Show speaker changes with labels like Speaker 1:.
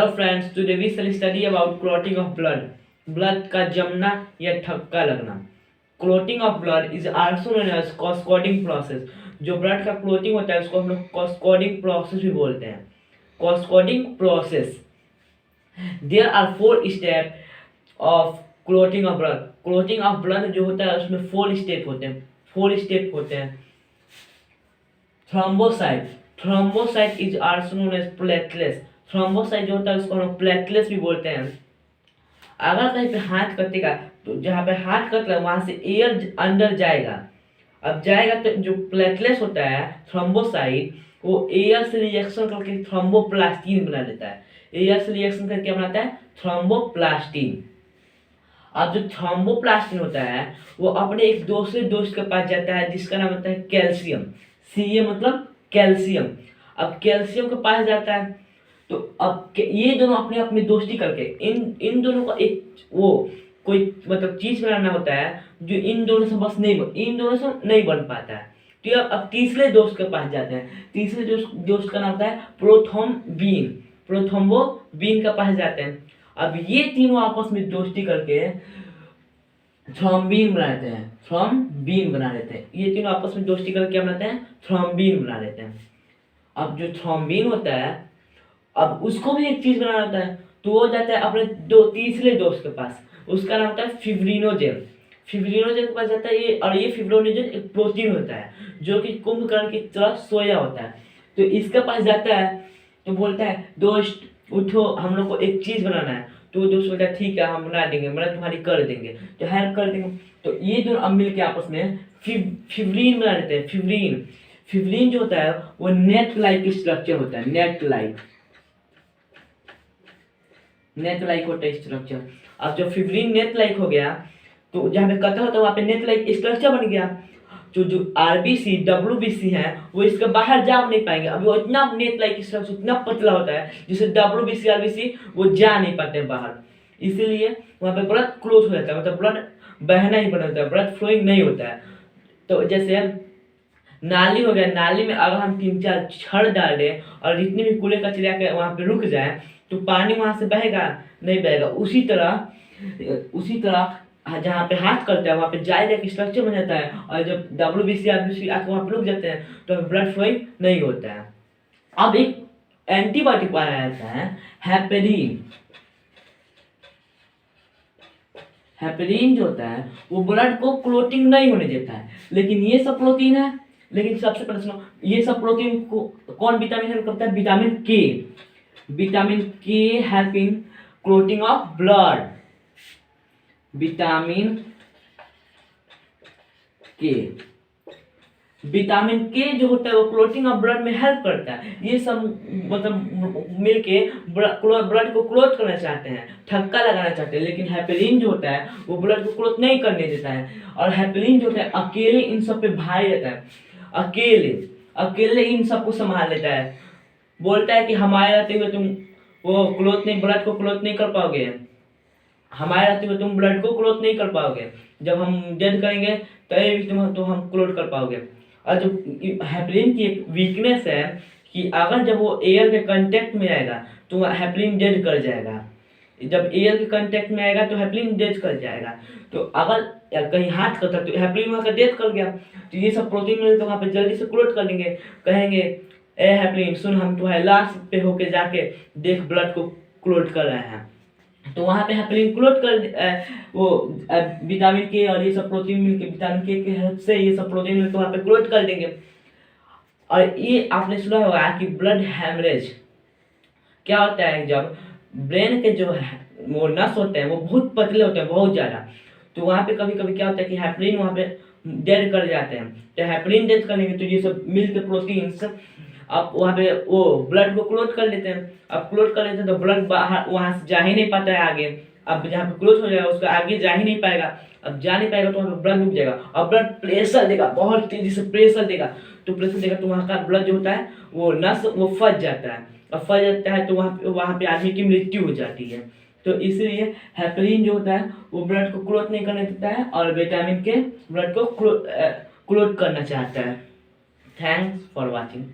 Speaker 1: Hello friends, today we shall study about clotting of blood. Blood का जमना या थक्का लगना. Clotting of blood is also known as cascading process. जो blood का clotting होता है उसको हम लोग cascading process भी बोलते हैं. Cascading process. There are 4 steps of clotting of blood. Clotting of blood जो होता है उसमें 4 step होते हैं. 4 step होते हैं. Thrombocyte. Thrombocyte is also known as platelets. Thrombocyte जो होता है उसको हम प्लेटलेट्स भी बोलते हैं. अगर कहीं पे हाथ कटेगा तो जहाँ पे हाथ कट रहा है वहां से एयर अंदर जाएगा. अब जाएगा तो जो प्लेटलेट्स होता है थ्रोम्बोसाइट वो एयर से रिएक्शन करके थ्रोम्बोप्लास्टिन बना देता है. एयर से रिएक्शन करके बनाता है थ्रोम्बोप्लास्टिन. अब जो थ्रोम्बोप्लास्टिन होता है वो अपने एक दूसरे दोस्त के पास जाता है जिसका नाम होता है कैल्शियम. सी मतलब कैल्शियम. अब कैल्शियम के पास जाता है तो अब ये दोनों अपने अपनी दोस्ती करके इन दोनों का एक वो कोई मतलब चीज बनाना होता है जो इन दोनों से नहीं बन पाता है. तो अब तीसरे दोस्त के पास जाते हैं. तीसरे दोस्त का नाम होता है प्रोथ्रोम्बोबिन के पास जाते हैं. अब ये तीनों आपस में दोस्ती करके थ्रोम्बिन बना लेते हैं. ये तीनों आपस में दोस्ती करके क्या बनाते हैं? थ्रोम्बिन बना लेते हैं. अब जो थ्रोम्बिन होता है अब उसको भी एक चीज बनाना होता है तो वो जाता है अपने तीसरे दोस्त के पास. उसका नाम होता है फिब्रिनोजेन. फिब्रिनोजेन के पास जाता है ये फिब्रिनोजेन एक प्रोटीन होता है जो कि कुंभकर्ण की तरह सोया होता है. तो इसके पास जाता है तो बोलता है दोस्त उठो हम लोग को एक चीज बनाना है. तो दोस्त बोलता है ठीक है हम बना देंगे मतलब तुम्हारी कर देंगे तो हेल्प कर देंगे. तो ये दोनों अब मिल के आपस में फिब्रिन बना लेते हैं. फिब्रिन जो होता है वो नेट लाइक स्ट्रक्चर होता है. नेट लाइक होता है स्ट्रक्चर. अब जब फिब्रिन नेट लाइक हो गया तो जहाँ पे कटर होता है वहाँ पे नेट लाइक स्ट्रक्चर बन गया. जो आरबीसी डब्ल्यूबीसी है वो इसके बाहर जा नहीं पाएंगे. अभी वो इतना नेट लाइक स्ट्रक्चर इतना पतला होता है जिससे डब्ल्यूबीसी आरबीसी वो जा नहीं पाते बाहर. इसीलिए वहाँ पे ब्लड क्लोज हो जाता है मतलब ब्लड बहना ही बंद होता है. ब्लड फ्लोइंग नहीं होता है. तो जैसे नाली हो गया. नाली में अगर हम 3-4 छड़ डाल दें और जितनी भी कूड़े कचरे के वहाँ पे रुक जाए तो पानी वहां से बहेगा नहीं बहेगा. उसी तरह जहाँ पे हाथ करता है वहाँ पे जायदा एक स्ट्रक्चर बन जाता है और जब डब्ल्यूबीसी आरबीसी आके वहाँ पे रुक जाते हैं तो ब्लड फ्लोइंग नहीं होता है. अब एक एंटीबायोटिक पाया जाता है हेपेरिन. हेपेरिन जो होता है वो ब्लड को क्लोटिंग नहीं होने देता है. लेकिन ये सब प्रोटीन है. लेकिन सबसे पहले सुनो ये सब प्रोटीन को कौन विटामिन हेल्प करता है? विटामिन के helping clotting of blood. Vitamin के जो होता है वो क्लोटिंग ऑफ ब्लड में हेल्प करता है. ये सब मतलब मिलके ब्लड को क्लोट करना चाहते हैं थक्का लगाना चाहते हैं. लेकिन हेपेरिन जो होता है वो ब्लड को क्लोट नहीं करने देता है. और हेपेरिन जो होता है अकेले इन सब पे भारी रहता है. अकेले इन सबको संभाल लेता है. बोलता है कि हमारे रहते हुए तुम वो ब्लड को क्लोट नहीं कर पाओगे. हमारे रहते हुए तुम ब्लड को क्लोट नहीं कर पाओगे. जब हम डेड करेंगे तभी भी तो हम क्लोट कर पाओगे. और जो हेपेरिन की एक वीकनेस है कि अगर जब वो एयर के कांटेक्ट में आएगा तो हेपेरिन डेड कर जाएगा. जब एयर के कांटेक्ट में आएगा तो हेपेरिन डेड कर जाएगा. तो अगर कहीं हाथ करता तो हेपेरिन वहाँ का डेथ कर गया. तो ये सब प्रोटीन मिले तो वहाँ पे जल्दी से क्लोट कर लेंगे. कहेंगे ए हेपेरिन सुन हम तुम्हारे लाश पे होके जाके देख ब्लड को क्लोट कर रहे हैं. तो वहाँ पे हेपेरिन क्लोट कर वो विटामिन के और ये सब प्रोटीन मिलके विटामिन के हेल्प से ये सब प्रोटीन मिलकर वहाँ पे क्लोट कर देंगे. और ये आपने सुना होगा कि ब्लड हैमरेज क्या होता है जब ब्रेन के जो वो नस होते हैं वो बहुत पतले होते हैं बहुत ज़्यादा. तो वहाँ पे कभी कभी क्या होता है कि हेपेरिन वहाँ पे डेड कर जाते हैं. तो हेपेरिन डेड करने के तो ये सब मिल के प्रोटीन्स अब वहाँ पे वो ब्लड को क्लोट कर लेते हैं. अब क्लोट कर लेते हैं तो ब्लड बाहर वहाँ से जा ही नहीं पाता है आगे. अब जहाँ पे क्लोट हो जाएगा उसका आगे जा ही नहीं पाएगा. अब जा नहीं पाएगा तो वहाँ पे ब्लड रुक जाएगा और ब्लड प्रेशर देगा बहुत तेजी से प्रेशर देगा. तो वहाँ का ब्लड जो होता है वो नस वो फंस जाता है. और फंस जाता है तो वहाँ पे आदमी की मृत्यु हो जाती है. तो इसलिए हेपेरिन जो होता है वो ब्लड को क्लोट नहीं करने देता है और विटामिन के ब्लड को क्लोट करना चाहता है. Thanks for watching.